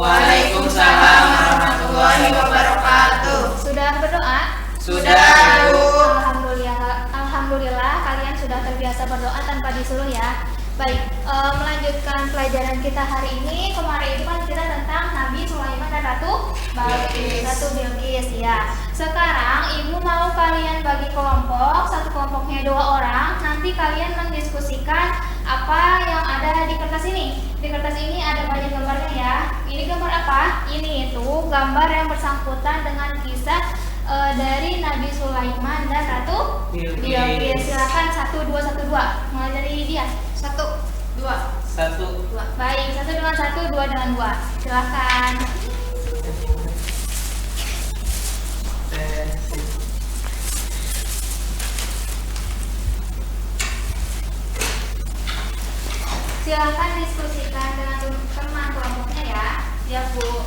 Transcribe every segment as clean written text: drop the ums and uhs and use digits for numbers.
Waalaikumsalam warahmatullahi wabarakatuh. Sudah berdoa? Sudah, Bu. Alhamdulillah kalian sudah terbiasa berdoa tanpa disuruh ya. Baik, melanjutkan pelajaran kita hari ini. Kemarin itu kan kita tentang Nabi Sulaiman dan Ratu Bilqis ya. Sekarang Ibu mau kalian bagi kelompok, satu kelompoknya 2 orang. Nanti kalian mendiskusikan apa yang ada di kertas ini. Di kertas ini ada banyak gambarnya ya. Ini gambar apa? Ini itu gambar yang bersangkutan dengan kisah dari Nabi Sulaiman dan Ratu Bilqis. Silakan 1 2 1 2. Mulai dari dia. 1 2 1 2. Baik, 1 dengan 1, 2 dengan 2. Silakan. Silakan diskusikan dengan teman kelompoknya ya. Ya, Bu.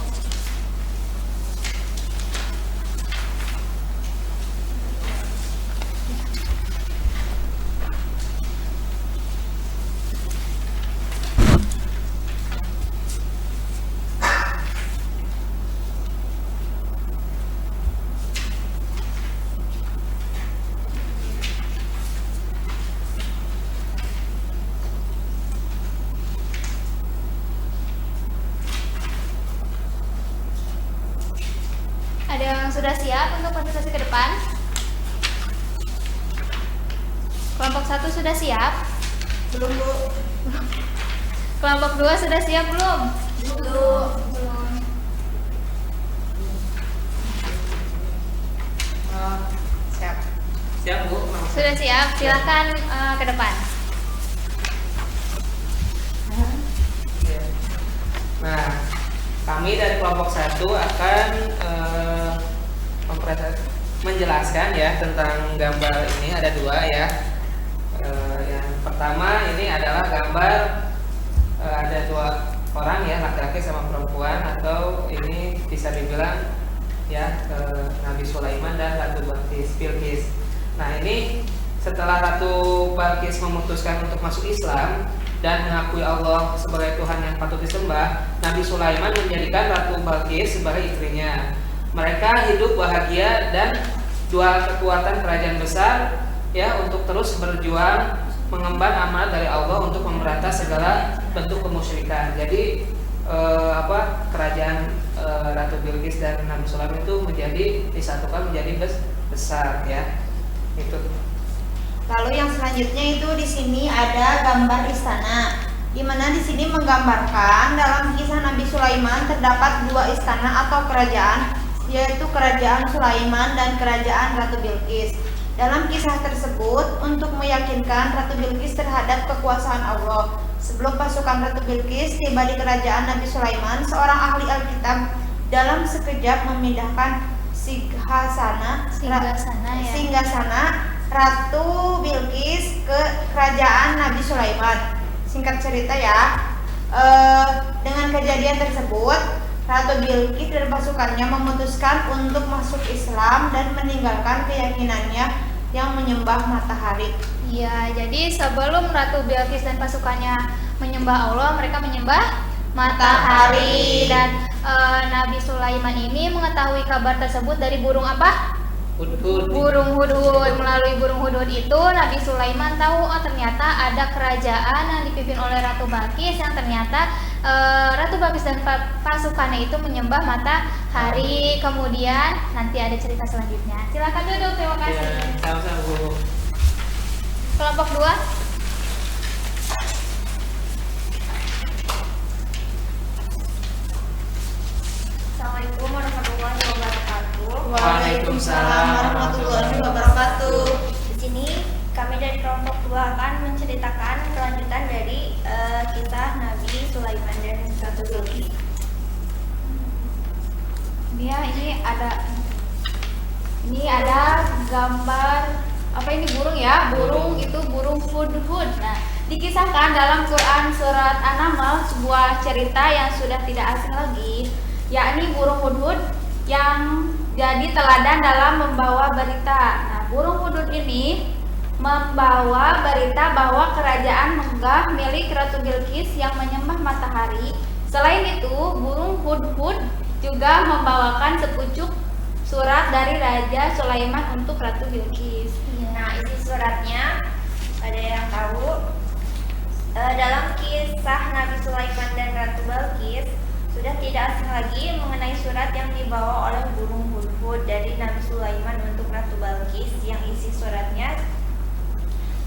Ada yang sudah siap untuk presentasi ke depan? Kelompok 1 sudah siap? Belum, Bu. Kelompok 2 sudah siap belum? Belum. Siap. Siap, Bu. Sudah siap? Silakan ke depan. Nah, kami dari kelompok 1 akan menjelaskan ya tentang gambar ini. Ada 2 ya. Yang pertama ini adalah gambar ada 2 orang ya, laki-laki sama perempuan, atau ini bisa dibilang ya Nabi Sulaiman dan Ratu Bilqis. Nah, ini setelah Ratu Bilqis memutuskan untuk masuk Islam dan mengakui Allah sebagai Tuhan yang patut disembah, Nabi Sulaiman menjadikan Ratu Bilqis sebagai istrinya. Mereka hidup bahagia dan 2 kekuatan kerajaan besar ya untuk terus berjuang mengemban amanat dari Allah untuk memberantas segala bentuk kemusyrikan. Jadi kerajaan Ratu Bilqis dan Nabi Sulaiman itu disatukan menjadi besar ya. Itu. Lalu yang selanjutnya itu di sini ada gambar istana, di mana di sini menggambarkan dalam kisah Nabi Sulaiman terdapat 2 istana atau kerajaan, yaitu kerajaan Sulaiman dan kerajaan Ratu Bilqis. Dalam kisah tersebut untuk meyakinkan Ratu Bilqis terhadap kekuasaan Allah. Sebelum pasukan Ratu Bilqis tiba di kerajaan Nabi Sulaiman, seorang ahli Alkitab dalam sekejap memindahkan singgasana Ratu Bilqis ke kerajaan Nabi Sulaiman. Singkat cerita ya, dengan kejadian tersebut Ratu Bilqis dan pasukannya memutuskan untuk masuk Islam dan meninggalkan keyakinannya yang menyembah matahari. Iya, jadi sebelum Ratu Bilqis dan pasukannya menyembah Allah, mereka menyembah matahari. Dan Nabi Sulaiman ini mengetahui kabar tersebut dari burung apa? Hudhud. Burung hudhud. Melalui burung hudhud itu Nabi Sulaiman tahu ternyata ada kerajaan yang dipimpin oleh Ratu Bilqis yang ternyata Ratu Bilqis dan pasukannya itu menyembah matahari. Kemudian nanti ada cerita selanjutnya. Silakan duduk, terima kasih. Ya, sama-sama, Bu. Kelompok 2. Assalamualaikum warahmatullahi wabarakatuh. Waalaikumsalam warahmatullahi wabarakatuh. Di sini kami dari kelompok 2 akan menceritakan kelanjutan dari kisah Nabi Sulaiman dan Ratu Bilqis. Ini ada gambar apa ini, burung ya? Burung itu burung hudhud. Nah, dikisahkan dalam Quran surat An-Naml sebuah cerita yang sudah tidak asing lagi, yakni burung hudhud yang jadi teladan dalam membawa berita. Nah, burung hudhud ini membawa berita bahwa kerajaan megah milik Ratu Bilqis yang menyembah matahari. Selain itu, burung hudhud juga membawakan sepucuk surat dari Raja Sulaiman untuk Ratu Bilqis. Nah, isi suratnya ada yang tahu? Dalam kisah Nabi Sulaiman dan Ratu Bilqis sudah tidak asing lagi mengenai surat yang dibawa oleh burung hudhud dari Nabi Sulaiman untuk Ratu Bilqis, yang isi suratnya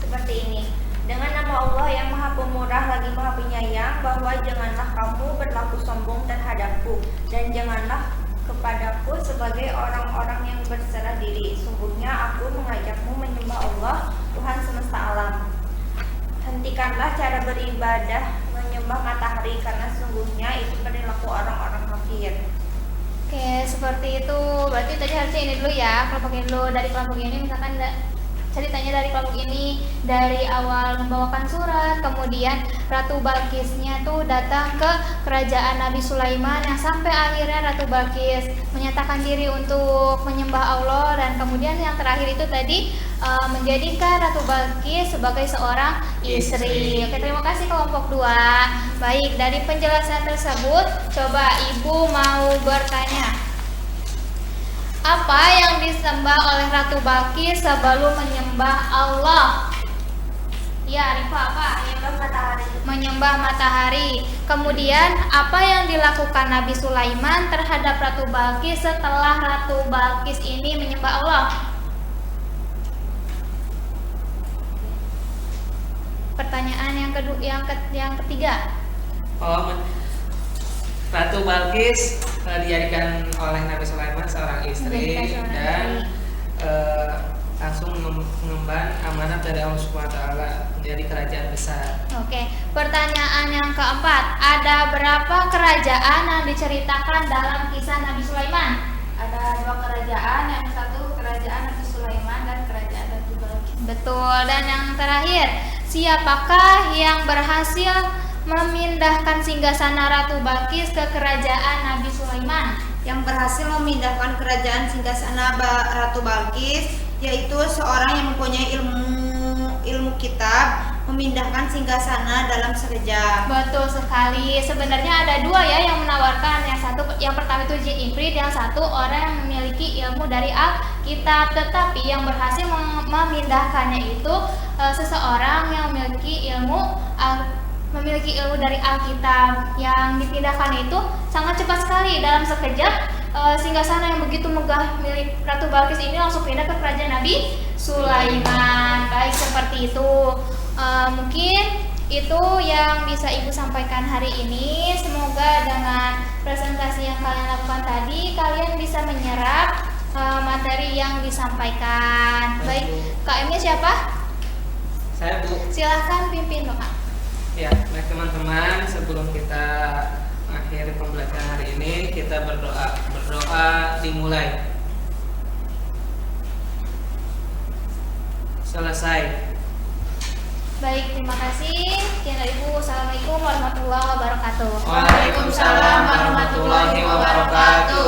seperti ini. Dengan nama Allah yang Maha Pemurah lagi Maha Penyayang, bahwa janganlah kamu berlaku sombong terhadapku, dan janganlah kepadaku sebagai orang-orang yang berserah diri. Sungguhnya aku mengajakmu menyembah Allah, Tuhan semesta alam. Hentikanlah cara beribadah menyembah matahari, karena sungguhnya itu perilaku orang-orang kafir. Oke, seperti itu. Berarti tadi harusnya ini dulu ya, kelompok ini dulu. Dari kelompok ini misalkan ceritanya dari kelompok ini dari awal membawakan surat, kemudian Ratu Bilqisnya tuh datang ke kerajaan Nabi Sulaiman, yang sampai akhirnya Ratu Bilqis menyatakan diri untuk menyembah Allah, dan kemudian yang terakhir itu tadi menjadikan Ratu Bilqis sebagai seorang istri. Oke, terima kasih kelompok 2. Baik, dari penjelasan tersebut coba Ibu mau bertanya, apa yang disembah oleh Ratu Bilqis sebelum menyembah Allah? Ya, Arifah, apa? Menyembah matahari. Menyembah matahari. Kemudian apa yang dilakukan Nabi Sulaiman terhadap Ratu Bilqis setelah Ratu Bilqis ini menyembah Allah? Pertanyaan yang ketiga. Ratu Bilqis dijadikan oleh Nabi Sulaiman seorang istri dan langsung mengemban amanat dari Allah Subhanahu wa taala menjadi kerajaan besar. Oke, pertanyaan yang keempat, ada berapa kerajaan yang diceritakan dalam kisah Nabi Sulaiman? Ada 2 kerajaan, yang satu kerajaan Nabi Sulaiman dan kerajaan Ratu Bilqis. Betul, dan yang terakhir, siapakah yang berhasil memindahkan singgasana Ratu Bilqis ke kerajaan Nabi Sulaiman? Yang berhasil memindahkan kerajaan singgasana Ratu Bilqis yaitu seorang yang mempunyai ilmu kitab, memindahkan singgasana dalam sekejap. Betul sekali. Sebenarnya ada 2 ya yang menawarkan. Yang pertama itu Jin Ifrit, yang satu orang yang memiliki ilmu dari Alkitab. Tetapi yang berhasil memindahkannya itu seseorang yang memiliki ilmu dari Alkitab. Yang dipindahkan itu sangat cepat sekali, dalam sekejap singgasana yang begitu megah milik Ratu Bilqis ini langsung pindah ke kerajaan Nabi Sulaiman. Baik, seperti itu. Mungkin itu yang bisa Ibu sampaikan hari ini. Semoga dengan presentasi yang kalian lakukan tadi, kalian bisa menyerap materi yang disampaikan. Baik, KM-nya siapa? Saya, Bu. Silahkan pimpin doa. Ya, baik teman-teman, sebelum kita akhiri pembelajaran hari ini, kita berdoa dimulai. Selesai. Baik, terima kasih. Sekian dari Ibu. Assalamualaikum warahmatullahi wabarakatuh. Waalaikumsalam warahmatullahi wabarakatuh.